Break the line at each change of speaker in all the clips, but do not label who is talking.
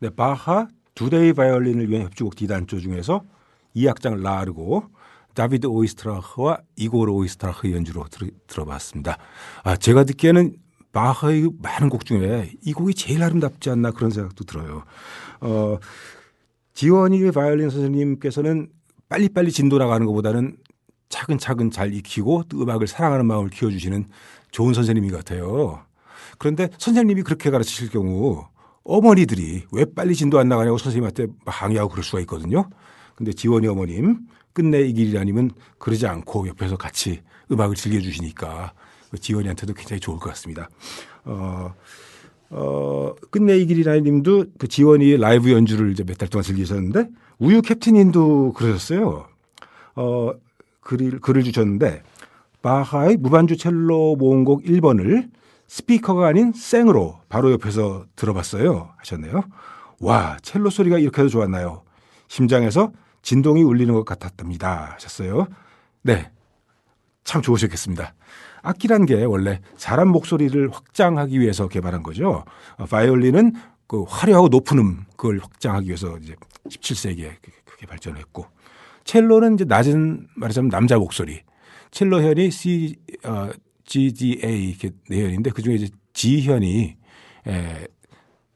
네, 바하 두데이 바이올린을 위한 협주곡 D단조 중에서 2악장 라르고 다비드 오이스트라흐와 이고르 오이스트라흐 연주로 들어봤습니다. 제가 듣기에는 바하의 많은 곡 중에 이 곡이 제일 아름답지 않나 그런 생각도 들어요. 지원이 바이올린 선생님께서는 빨리빨리 진도 나가는 것보다는 차근차근 잘 익히고 또 음악을 사랑하는 마음을 키워주시는 좋은 선생님인 것 같아요. 그런데 선생님이 그렇게 가르치실 경우 어머니들이 왜 빨리 진도 안 나가냐고 선생님한테 항의하고 그럴 수가 있거든요. 근데 지원이 어머님, 끝내 이 길이라님은 그러지 않고 옆에서 같이 음악을 즐겨주시니까 지원이한테도 굉장히 좋을 것 같습니다. 끝내 이 길이라님도 그 지원이의 라이브 연주를 이제 몇 달 동안 즐기셨는데 우유 캡틴님도 그러셨어요. 글을 주셨는데 바하의 무반주 첼로 모음곡 1번을 스피커가 아닌 생으로 바로 옆에서 들어봤어요 하셨네요. 와, 첼로 소리가 이렇게도 좋았나요? 심장에서 진동이 울리는 것 같았답니다 하셨어요. 네, 참 좋으셨겠습니다. 악기란 게 원래 사람 목소리를 확장하기 위해서 개발한 거죠. 바이올린은 그 화려하고 높은 그걸 확장하기 위해서 이제 17세기에 그렇게 발전했고, 첼로는 이제 낮은 말하자면 남자 목소리. 첼로 현이 GDA 이렇게 내현인데 그 중에 이제 G현이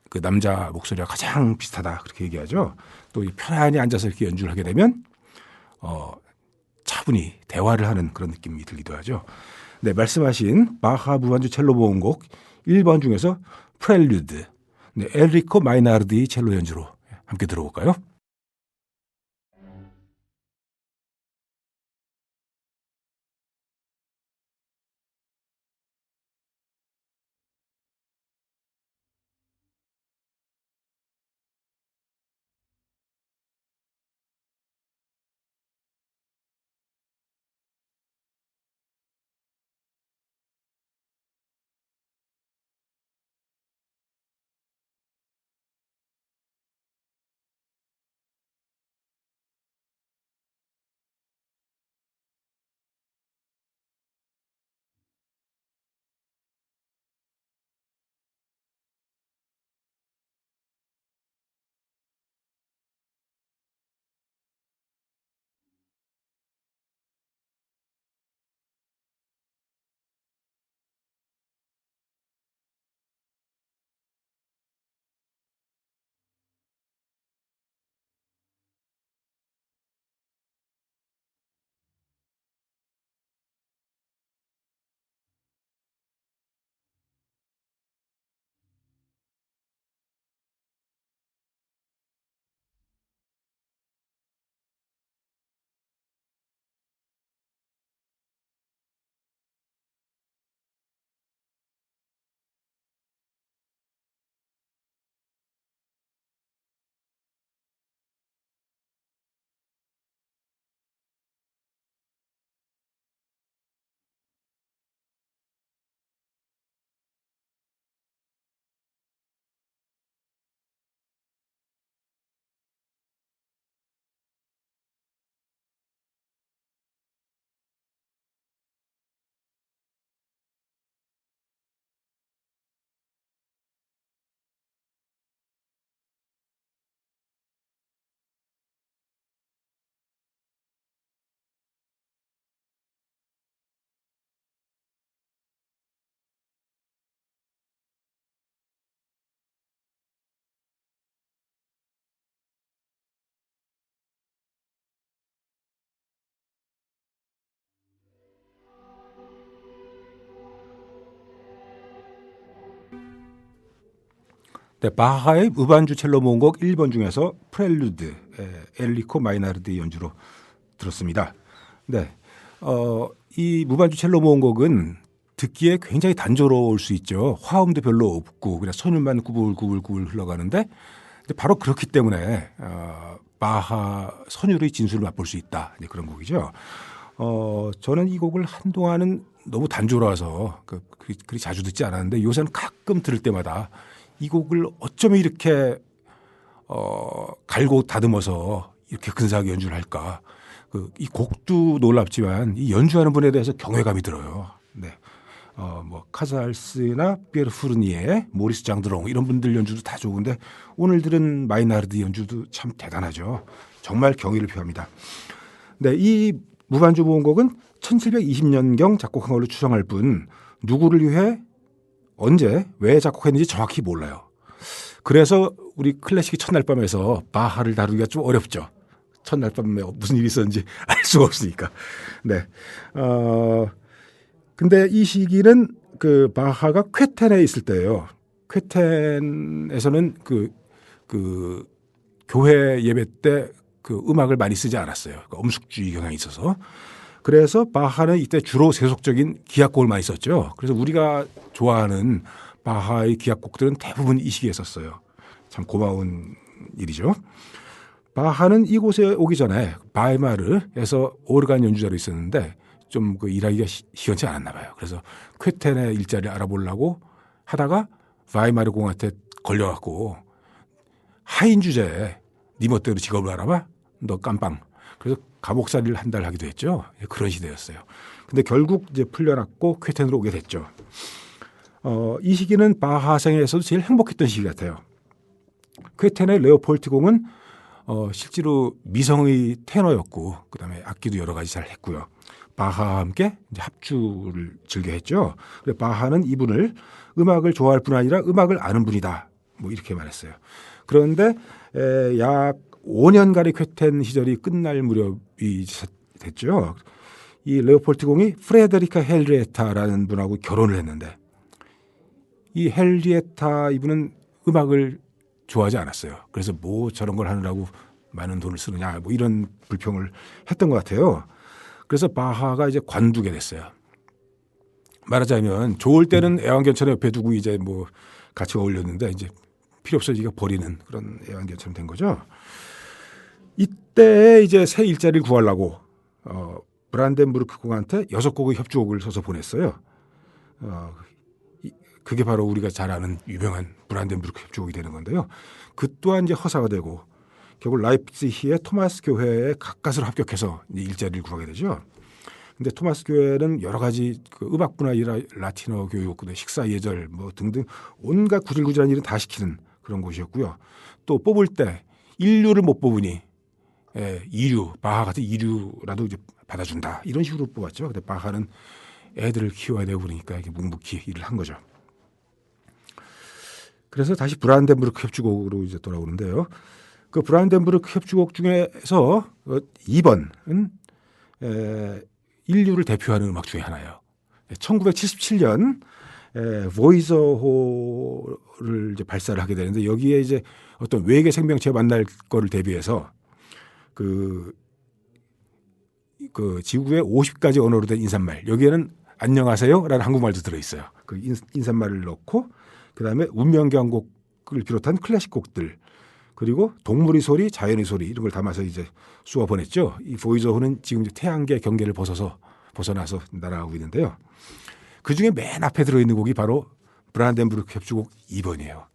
그 남자 목소리와 가장 비슷하다 그렇게 얘기하죠. 또 편안히 앉아서 이렇게 연주를 하게 되면 차분히 대화를 하는 그런 느낌이 들기도 하죠. 네, 말씀하신 바하 무반주 첼로 모음곡 1번 중에서 프렐류드, 네, 엔리코 마이나르디 첼로 연주로 함께 들어볼까요? 네, 바하의 무반주 첼로 모음곡 1번 중에서 프렐루드, 엔리코 마이나르디 연주로 들었습니다. 네, 이 무반주 첼로 모음곡은 듣기에 굉장히 단조로울 수 있죠. 화음도 별로 없고 그냥 선율만 구불구불구불 흘러가는데 바로 그렇기 때문에 바하 선율의 진수를 맛볼 수 있다. 그런 곡이죠. 저는 이 곡을 한동안은 너무 단조로워서 그리 자주 듣지 않았는데 요새는 가끔 들을 때마다 이 곡을 어쩌면 이렇게 갈고 다듬어서 이렇게 근사하게 연주를 할까. 이 곡도 놀랍지만 이 연주하는 분에 대해서 경외감이 들어요. 네. 뭐 카살스나 피에르 푸르니에, 모리스 장드롱 이런 분들 연주도 다 좋은데 오늘 들은 마이나르드 연주도 참 대단하죠. 정말 경의를 표합니다. 네, 이 무반주 모음곡은 1720년경 작곡한 걸로 추정할 뿐 누구를 위해 언제 왜 작곡했는지 정확히 몰라요. 그래서 우리 클래식의 첫날 밤에서 바하를 다루기가 좀 어렵죠. 첫날 밤에 무슨 일이 있었는지 알 수가 없으니까. 네. 근데 이 시기는 그 바하가 쾌텐에 있을 때예요. 쾌텐에서는 그 교회 예배 때 그 음악을 많이 쓰지 않았어요. 그러니까 엄숙주의 경향이 있어서. 그래서 바하는 이때 주로 세속적인 기악곡을 많이 썼죠. 그래서 우리가 좋아하는 바하의 기악곡들은 대부분 이 시기에 썼어요. 참 고마운 일이죠. 바하는 이곳에 오기 전에 바이마르에서 오르간 연주자로 있었는데 좀 그 일하기가 시원치 않았나 봐요. 그래서 쾌텐의 일자리를 알아보려고 하다가 바이마르 공한테 걸려갖고 하인 주제에 네 멋대로 직업을 알아봐? 너 깜빵. 그래서 감옥살이를 한 달 하기도 했죠. 그런 시대였어요. 근데 결국 이제 풀려났고 쾌텐으로 오게 됐죠. 이 시기는 바하 생애에서도 제일 행복했던 시기 같아요. 쾌텐의 레오폴트 공은 실제로 미성의 테너였고 그다음에 악기도 여러 가지 잘 했고요. 바하와 함께 이제 합주를 즐겨 했죠. 바하는 이분을 음악을 좋아할 뿐 아니라 음악을 아는 분이다. 뭐 이렇게 말했어요. 그런데 약 5년간의 쾌텐 시절이 끝날 무렵이 됐죠. 이 레오폴트 공이 프레데리카 헬리에타라는 분하고 결혼을 했는데 이 헬리에타 이분은 음악을 좋아하지 않았어요. 그래서 뭐 저런 걸 하느라고 많은 돈을 쓰느냐 뭐 이런 불평을 했던 것 같아요. 그래서 바하가 이제 관두게 됐어요. 말하자면 좋을 때는 애완견처럼 옆에 두고 이제 뭐 같이 어울렸는데 이제 필요 없어지니까 버리는 그런 애완견처럼 된 거죠. 이때 이제 새 일자리를 구하려고 브란덴부르크 공한테 6곡의 협주곡을 써서 보냈어요. 그게 바로 우리가 잘 아는 유명한 브란덴부르크 협주곡이 되는 건데요. 그 또한 이제 허사가 되고 결국 라이프치히의 토마스 교회에 가까스로 합격해서 이제 일자리를 구하게 되죠. 근데 토마스 교회는 여러 가지 그 음악뿐 아니라 라틴어 교육, 식사 예절 뭐 등등 온갖 구질구질한 일은 다 시키는 그런 곳이었고요. 또 뽑을 때 인류를 못 뽑으니 이류, 바하 같은 이류라도 이제 받아준다 이런 식으로 뽑았죠. 근데 바하는 애들을 키워야 되고 그러니까 이렇게 묵묵히 일을 한 거죠. 그래서 다시 브란덴부르크 협주곡으로 이제 돌아오는데요. 그 브란덴부르크 협주곡 중에서 2번은 인류를 대표하는 음악 중에 하나예요. 1977년 보이저호를 이제 발사를 하게 되는데 여기에 이제 어떤 외계 생명체가 만날 거를 대비해서 그 지구의 50가지 언어로 된 인사말 여기에는 안녕하세요라는 한국말도 들어있어요. 그 인사말을 넣고 그다음에 운명경곡을 비롯한 클래식 곡들 그리고 동물의 소리, 자연의 소리 이런 걸 담아서 이제 쏘아 보냈죠. 이 보이저호는 지금 이제 태양계 경계를 벗어나서 날아가고 있는데요. 그 중에 맨 앞에 들어있는 곡이 바로 브란덴부르크 협주곡 2번이에요.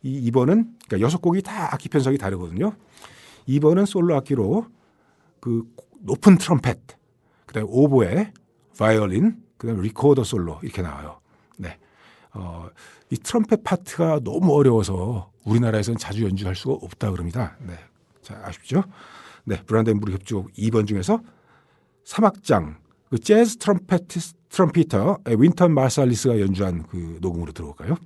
이 2번은 그러니까 6곡이 다 악기 편성이 다르거든요. 2번은 솔로 악기로 그 높은 트럼펫, 그다음에 오보에, 바이올린, 그다음에 리코더 솔로 이렇게 나와요. 네, 이 트럼펫 파트가 너무 어려워서 우리나라에서는 자주 연주할 수가 없다 그럽니다. 네, 자 아쉽죠? 네, 브란덴부르크 협주곡 2번 중에서 3악장 그 재즈 트럼피터 윈턴 마살리스가 연주한 그 녹음으로 들어볼까요?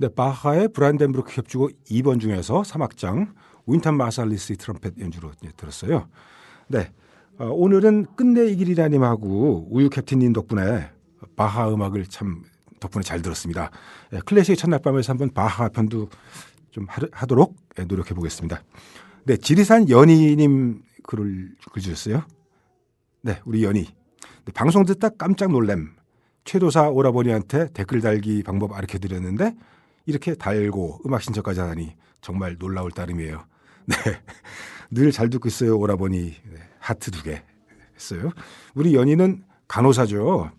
네, 바하의 브란덴부르크 협주곡 2번 중에서 3악장 윈턴 마살리스의 트럼펫 연주로 들었어요. 네, 오늘은 끝내 이 길이라님하고 우유 캡틴님 덕분에 바하 음악을 참 덕분에 잘 들었습니다. 클래식 첫날 밤에서 한번 바하 편도 좀 하도록 노력해 보겠습니다. 네, 지리산 연희님 글 주셨어요. 네, 우리 연희. 네, 방송 듣다 깜짝 놀램. 최도사 오라버니한테 댓글 달기 방법 가르쳐 드렸는데 이렇게 달고 음악 신청까지 하다니 정말 놀라울 따름이에요. 네, 늘 잘 듣고 있어요 오라버니. 네, 하트 2개 했어요. 우리 연희는 간호사죠.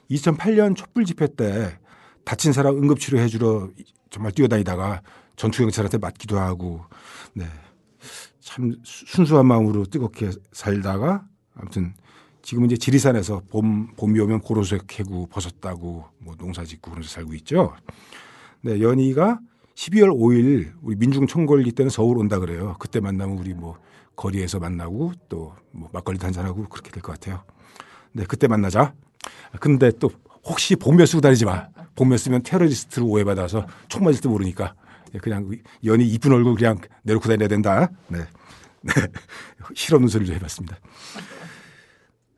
2008년 촛불 집회 때 다친 사람 응급치료해 주러 정말 뛰어다니다가 전투경찰한테 맞기도 하고, 네, 참 순수한 마음으로 뜨겁게 살다가 아무튼 지금은 이제 지리산에서 봄이 오면 고로쇠 캐고 버섯 따고 뭐 농사 짓고 그러면서 살고 있죠. 네, 연희가 12월 5일 우리 민중총궐기 때는 서울 온다 그래요. 그때 만나면 우리 뭐 거리에서 만나고 또 뭐 막걸리도 한잔하고 그렇게 될 것 같아요. 네, 그때 만나자. 근데 또 혹시 복면 쓰고 다니지 마. 복면 쓰면 테러리스트로 오해받아서 총 맞을지도 모르니까 그냥 연희 이쁜 얼굴 그냥 내놓고 다녀야 된다. 네, 네. 실없는 소리를 좀 해봤습니다.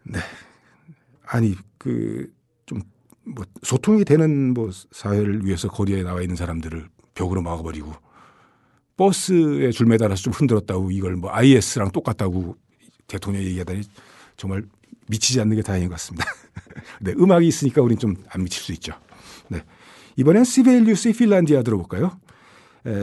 네, 아니 그 좀 뭐 소통이 되는 뭐 사회를 위해서 거리에 나와 있는 사람들을 벽으로 막아버리고 버스에 줄 매달아서 좀 흔들었다고 이걸 뭐 IS랑 똑같다고 대통령이 얘기하다니 정말 미치지 않는 게 다행인 것 같습니다. 네, 음악이 있으니까 우린 좀 안 미칠 수 있죠. 네, 이번엔 시베리우스의 핀란디아 들어볼까요?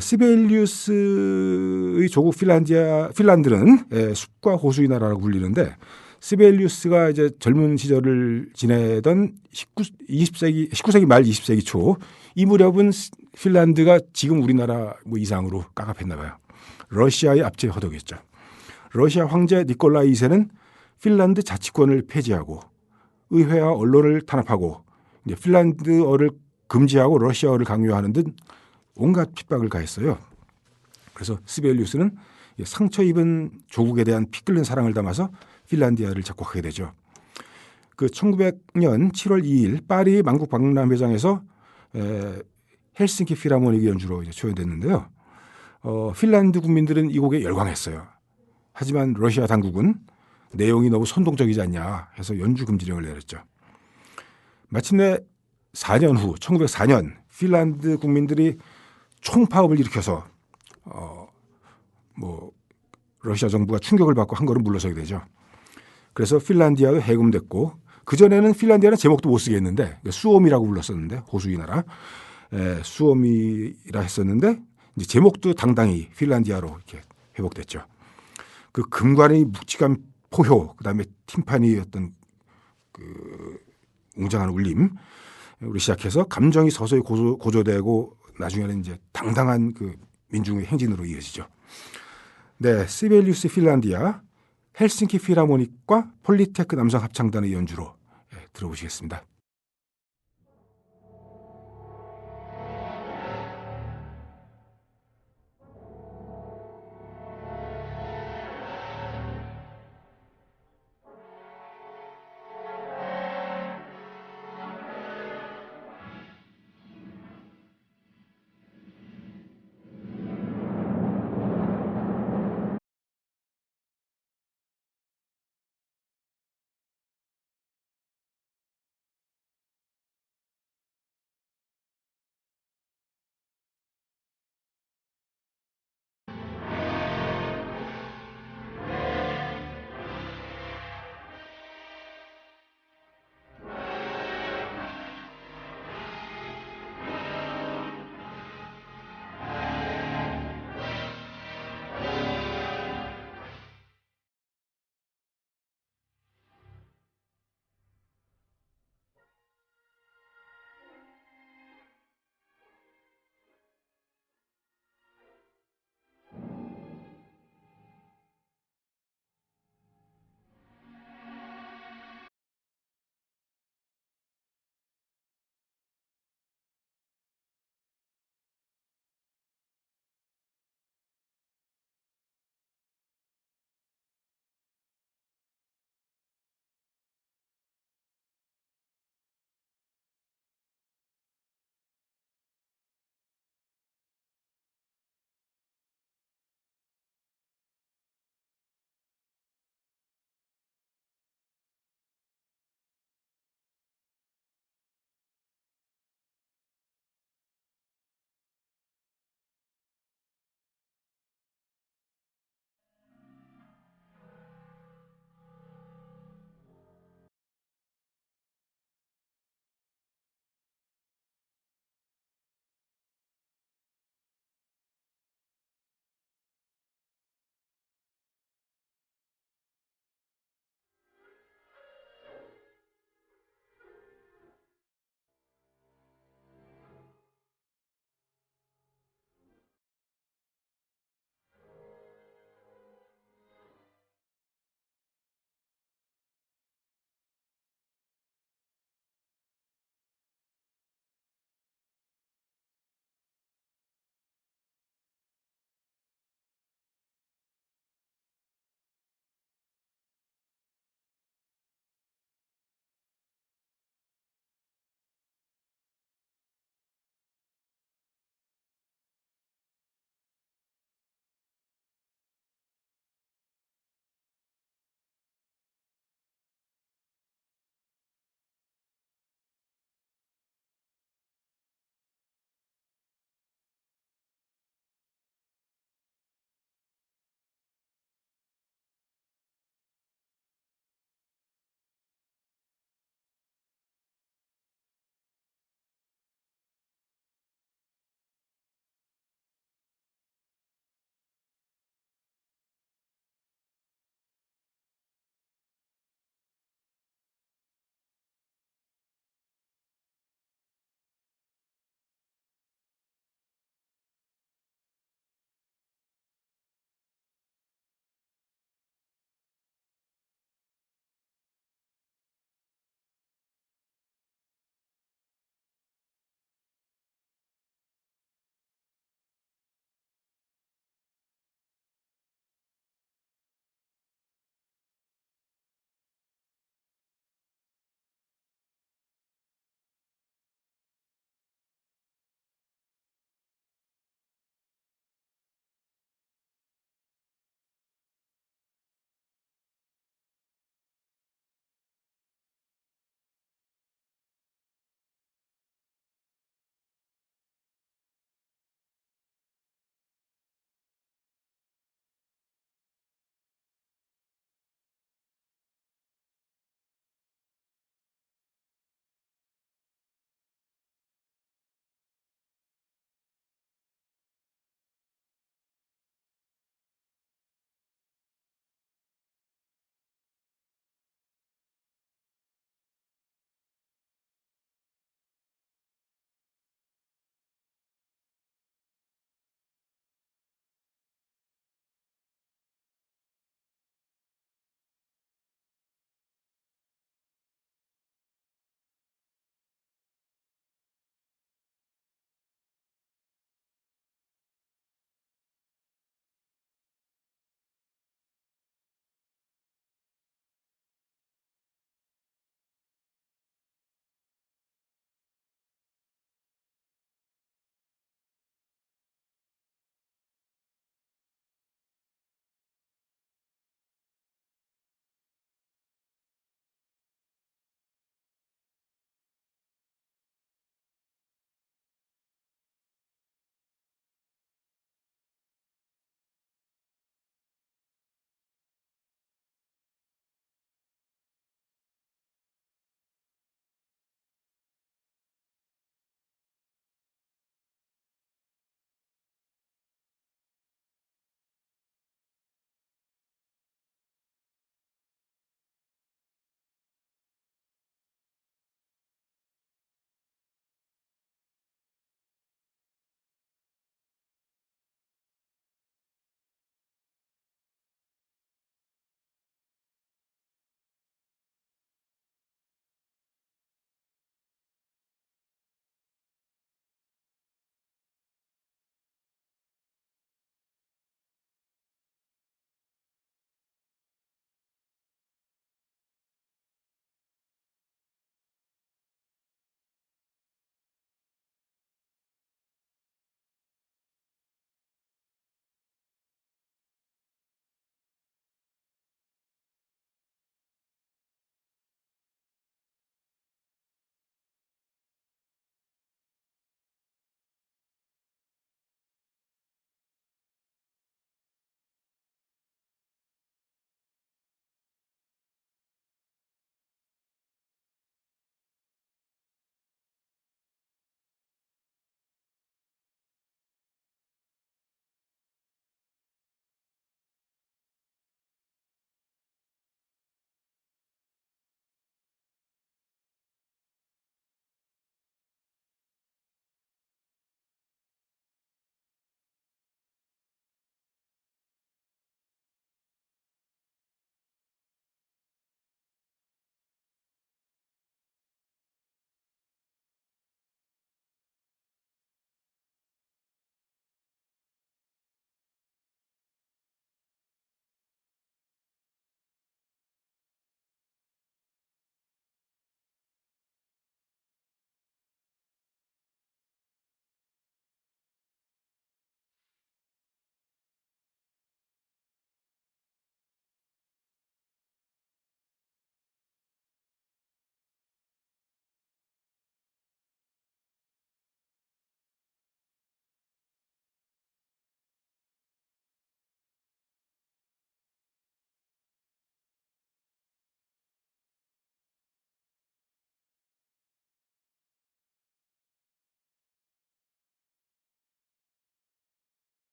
시베리우스의 조국 핀란드는 숲과 호수의 나라라고 불리는데 시베리우스가 이제 젊은 시절을 지내던 19세기 말 20세기 초 이 무렵은 핀란드가 지금 우리나라 뭐 이상으로 깝깝했나 봐요. 러시아의 압제에 허덕였죠. 러시아 황제 니콜라이 2세는 핀란드 자치권을 폐지하고 의회와 언론을 탄압하고 이제 핀란드어를 금지하고 러시아어를 강요하는 등 온갖 핍박을 가했어요. 그래서 시베리우스는 상처 입은 조국에 대한 피 끓는 사랑을 담아서 핀란디아를 작곡하게 되죠. 그 1900년 7월 2일 파리 만국 박람회장에서 헬싱키 필하모닉 연주로 이제 초연됐는데요. 핀란드 국민들은 이 곡에 열광했어요. 하지만 러시아 당국은 내용이 너무 선동적이지 않냐 해서 연주 금지령을 내렸죠. 마침내 4년 후 1904년 핀란드 국민들이 총파업을 일으켜서 뭐 러시아 정부가 충격을 받고 한 걸음 물러서게 되죠. 그래서 핀란디아도 해금됐고 그전에는 핀란디아는 제목도 못 쓰게 했는데 수오미라고 불렀었는데 호수의 나라 수오미라 했었는데 이제 제목도 당당히 핀란디아로 이렇게 회복됐죠. 그 금관의 묵직한 포효 그다음에 팀파니의 어떤 그 웅장한 울림 우리 시작해서 감정이 서서히 고조되고 나중에는 이제 당당한 그 민중의 행진으로 이어지죠. 네, 시베리우스 핀란디아 헬싱키 필하모닉과 폴리테크 남성 합창단의 연주로 들어보시겠습니다.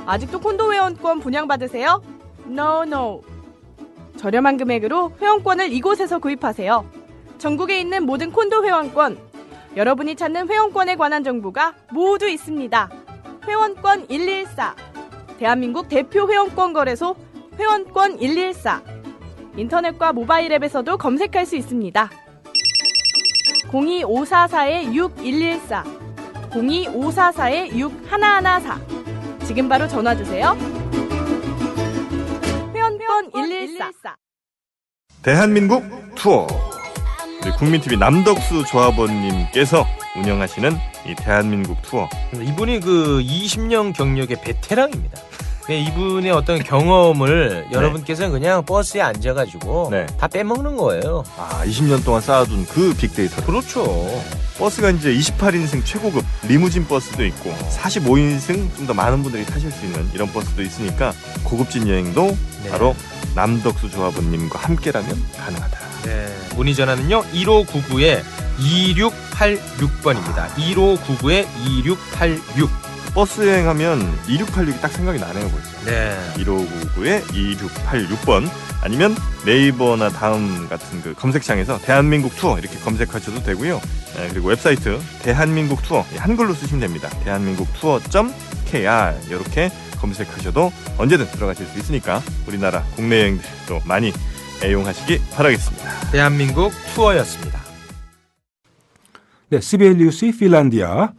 아직도 콘도 회원권 분양받으세요? No. 저렴한 금액으로 회원권을 이곳에서 구입하세요. 전국에 있는 모든 콘도 회원권, 여러분이 찾는 회원권에 관한 정보가 모두 있습니다. 회원권 114, 대한민국 대표 회원권 거래소 회원권 114. 인터넷과 모바일 앱에서도 검색할 수 있습니다. 02544-6114, 02544-6114. 지금 바로 전화주세요. 회원권 114.
대한민국 투어. 우리 국민TV 남덕수 조합원님께서 운영하시는 이 대한민국 투어.
이분이 그 20년 경력의 베테랑입니다. 이분의 어떤 경험을 여러분께서는 그냥 버스에 앉아가지고 다 빼먹는 거예요.
20년 동안 쌓아둔 그 빅데이터.
그렇죠.
버스가 이제 28인승 최고급 리무진 버스도 있고 45인승 좀 더 많은 분들이 타실 수 있는 이런 버스도 있으니까 고급진 여행도 바로 남덕수 조합원님과 함께라면 가능하다.
문의 전화는요 1599-2686번입니다. 1599-2686.
버스 여행하면 2686이 딱 생각이 나네요 벌써. 1599-2686번 아니면 네이버나 다음 같은 그 검색창에서 대한민국 투어 이렇게 검색하셔도 되고요. 그리고 웹사이트 대한민국 투어 한글로 쓰시면 됩니다. 대한민국 투어.kr 이렇게 검색하셔도 언제든 들어가실 수 있으니까 우리나라 국내 여행들도 많이 애용하시기 바라겠습니다.
대한민국 투어였습니다.
네, 시베리우스의 핀란디아.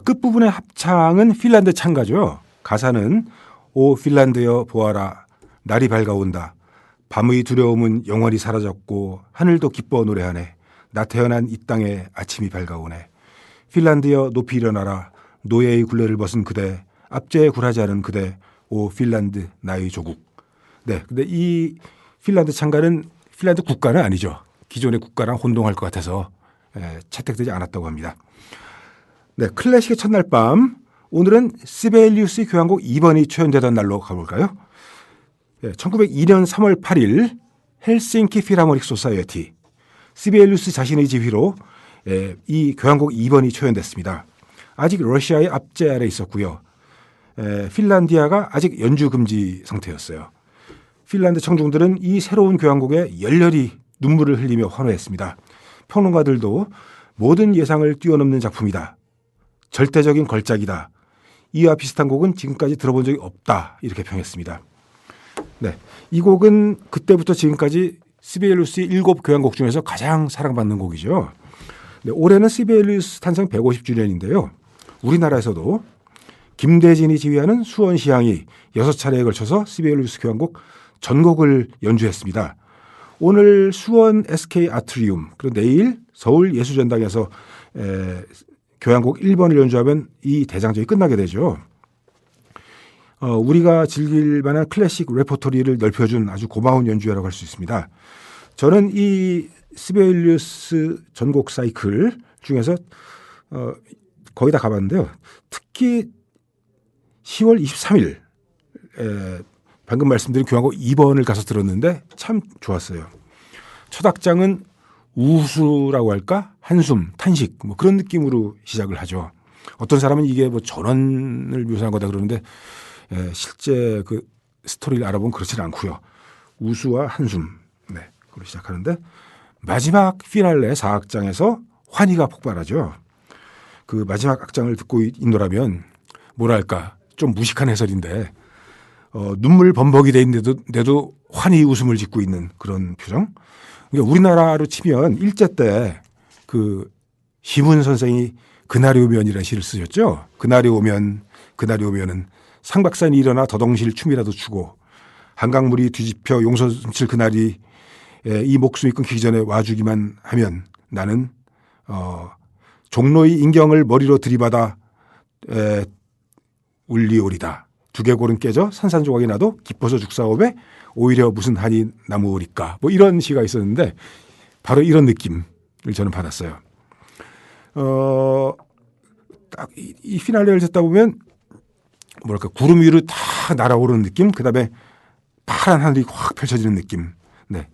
끝부분의 합창은 핀란드 창가죠. 가사는 오 핀란드여 보아라 날이 밝아온다. 밤의 두려움은 영원히 사라졌고 하늘도 기뻐 노래하네. 나 태어난 이 땅에 아침이 밝아오네. 핀란드여 높이 일어나라. 노예의 굴레를 벗은 그대. 압제에 굴하지 않은 그대. 오 핀란드 나의 조국. 네, 근데 이 핀란드 창가는 핀란드 국가는 아니죠. 기존의 국가랑 혼동할 것 같아서 채택되지 않았다고 합니다. 네, 클래식의 첫날 밤. 오늘은 시베리우스 교향곡 2번이 초연되던 날로 가볼까요? 1902년 3월 8일 헬싱키 필하모닉 소사이어티. 시베리우스 자신의 지휘로 이 교향곡 2번이 초연됐습니다. 아직 러시아의 압제 아래 있었고요. 핀란디아가 아직 연주 금지 상태였어요. 핀란드 청중들은 이 새로운 교향곡에 열렬히 눈물을 흘리며 환호했습니다. 평론가들도 모든 예상을 뛰어넘는 작품이다. 절대적인 걸작이다. 이와 비슷한 곡은 지금까지 들어본 적이 없다. 이렇게 평했습니다. 네, 이 곡은 그때부터 지금까지 시베리우스의 7교향곡 중에서 가장 사랑받는 곡이죠. 네, 올해는 시베리우스 탄생 150주년인데요. 우리나라에서도 김대진이 지휘하는 수원시향이 6차례에 걸쳐서 시베리우스 교향곡 전곡을 연주했습니다. 오늘 수원 SK 아트리움 그리고 내일 서울 예술전당에서 교향곡 1번을 연주하면 이 대장정이 끝나게 되죠. 우리가 즐길 만한 클래식 레퍼토리를 넓혀준 아주 고마운 연주회라고 할 수 있습니다. 저는 이 시베리우스 전곡 사이클 중에서 거의 다 가봤는데요. 특히 10월 23일 방금 말씀드린 교향곡 2번을 가서 들었는데 참 좋았어요. 첫 악장은 우수라고 할까? 한숨, 탄식 뭐 그런 느낌으로 시작을 하죠. 어떤 사람은 이게 뭐 전원을 묘사한 거다 그러는데 실제 그 스토리를 알아보면 그렇지는 않고요. 우수와 한숨 그로 시작하는데 마지막 피날레 4악장에서 환희가 폭발하죠. 그 마지막 악장을 듣고 있노라면 뭐랄까 좀 무식한 해설인데 눈물 범벅이 돼 있는데도 환희 웃음을 짓고 있는 그런 표정. 그러니까 우리나라로 치면 일제 때 그 시문 선생이 그날이 오면이라는 시를 쓰셨죠. 그날이 오면은 상박산이 일어나 더덩실 춤이라도 추고 한강물이 뒤집혀 용서 숨칠 그날이 이 목숨이 끊기기 전에 와주기만 하면 나는 종로의 인경을 머리로 들이받아 울리오리다. 두개골은 깨져 산산조각이 나도 기뻐서 죽사오매 오히려 무슨 한이 남으오리까. 뭐 이런 시가 있었는데 바로 이런 느낌을 저는 받았어요. 딱 이 피날레를 듣다 보면 뭐랄까 구름 위로 다 날아오르는 느낌, 그다음에 파란 하늘이 확 펼쳐지는 느낌. 네,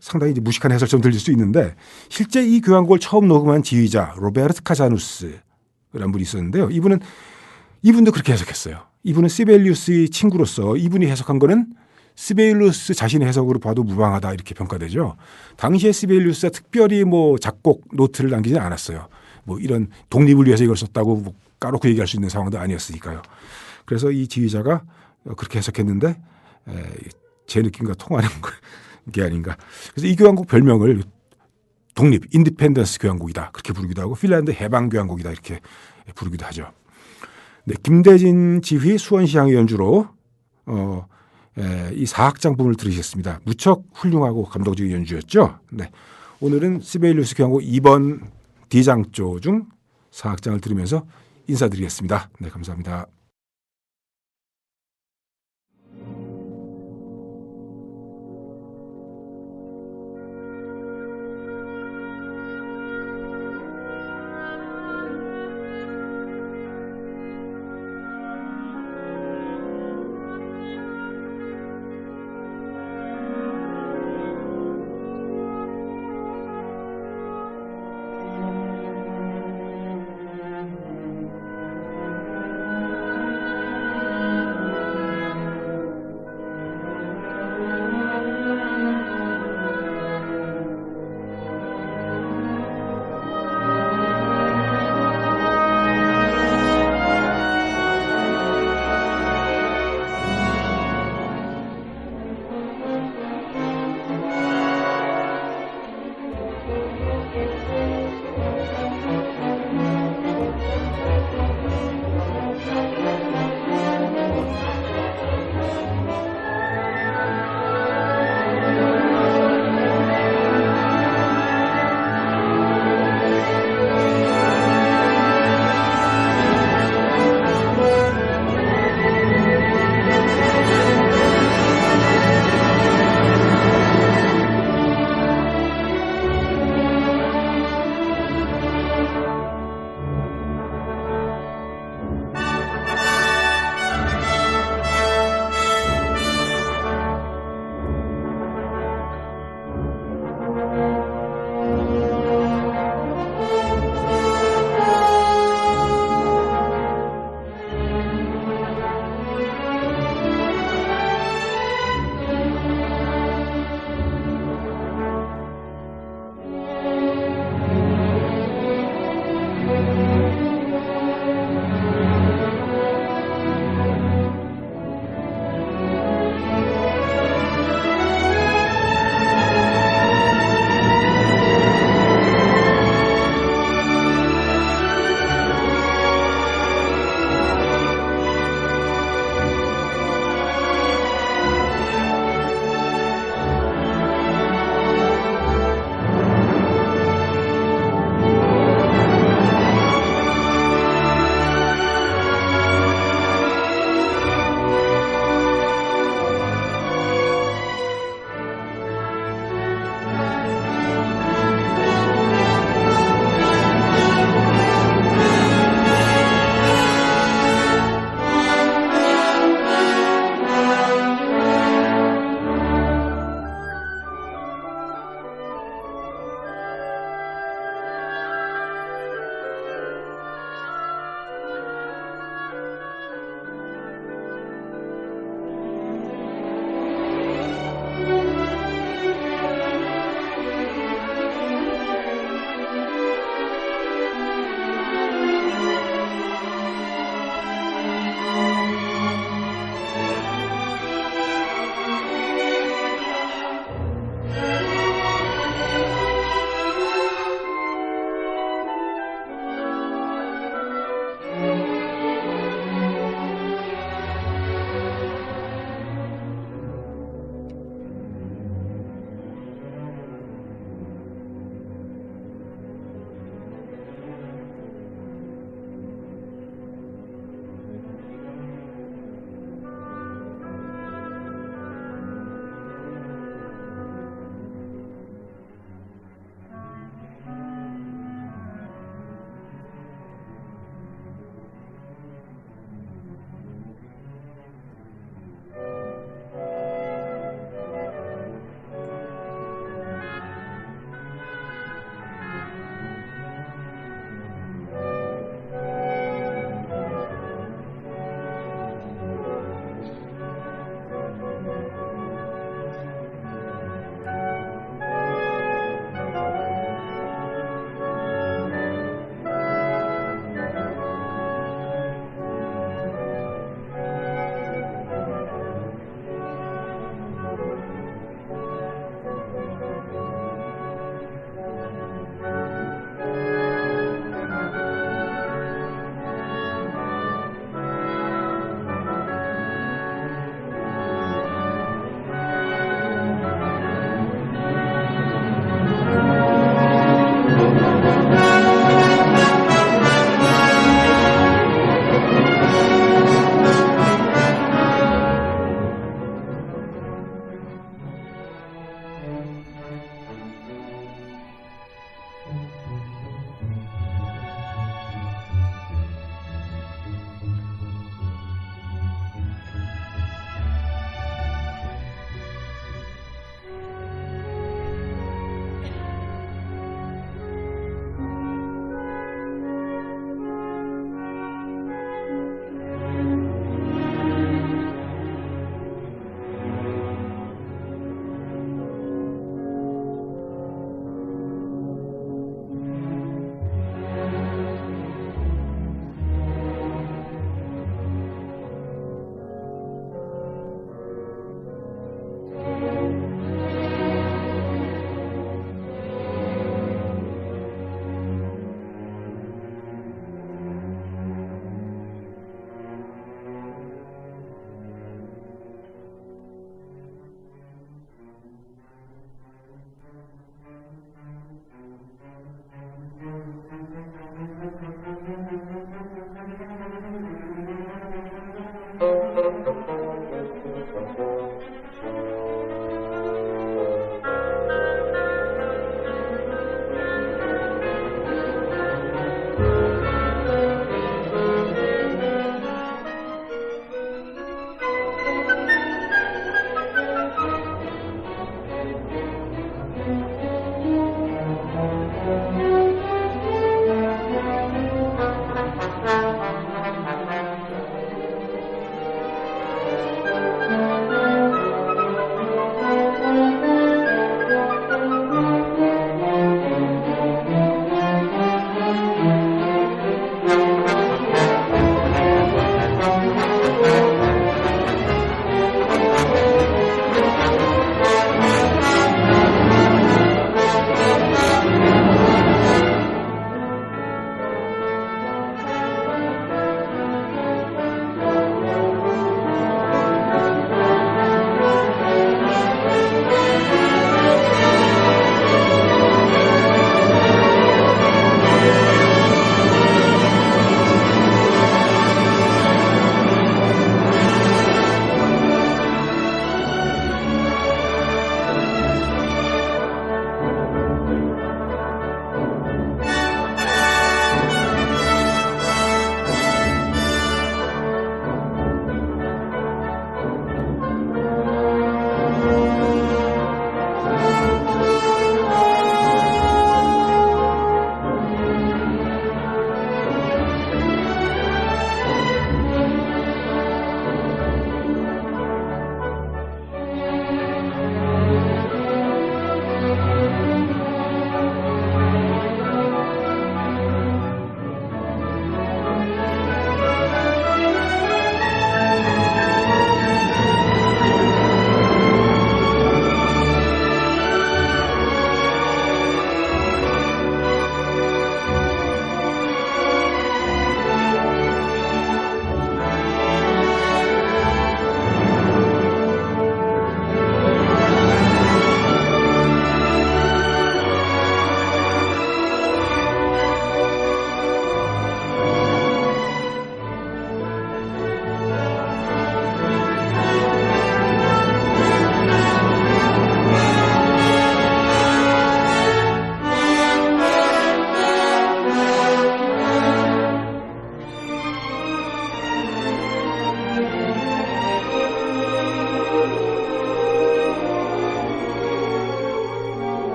상당히 이제 무식한 해설처럼 들릴 수 있는데 실제 이 교향곡을 처음 녹음한 지휘자 로베르트 카자누스라는 분이 있었는데요. 이분은 이분도 그렇게 해석했어요. 이분은 시베리우스의 친구로서 이분이 해석한 거는 시베리우스 자신의 해석으로 봐도 무방하다 이렇게 평가되죠. 당시에 시베리우스가 특별히 뭐 작곡 노트를 남기지 않았어요. 뭐 이런 독립을 위해서 이걸 썼다고 뭐 까놓고 얘기할 수 있는 상황도 아니었으니까요. 그래서 이 지휘자가 그렇게 해석했는데 제 느낌과 통하는 게 아닌가. 그래서 이 교향곡 별명을 독립, 인디펜던스 교향곡이다 그렇게 부르기도 하고 핀란드 해방 교향곡이다 이렇게 부르기도 하죠. 네, 김대진 지휘 수원시향의 연주로 이 4악장 부분을 들으셨습니다. 무척 훌륭하고 감동적인 연주였죠. 네, 오늘은 시베리우스 교향곡 2번 D장조 중 4악장을 들으면서 인사드리겠습니다. 네, 감사합니다.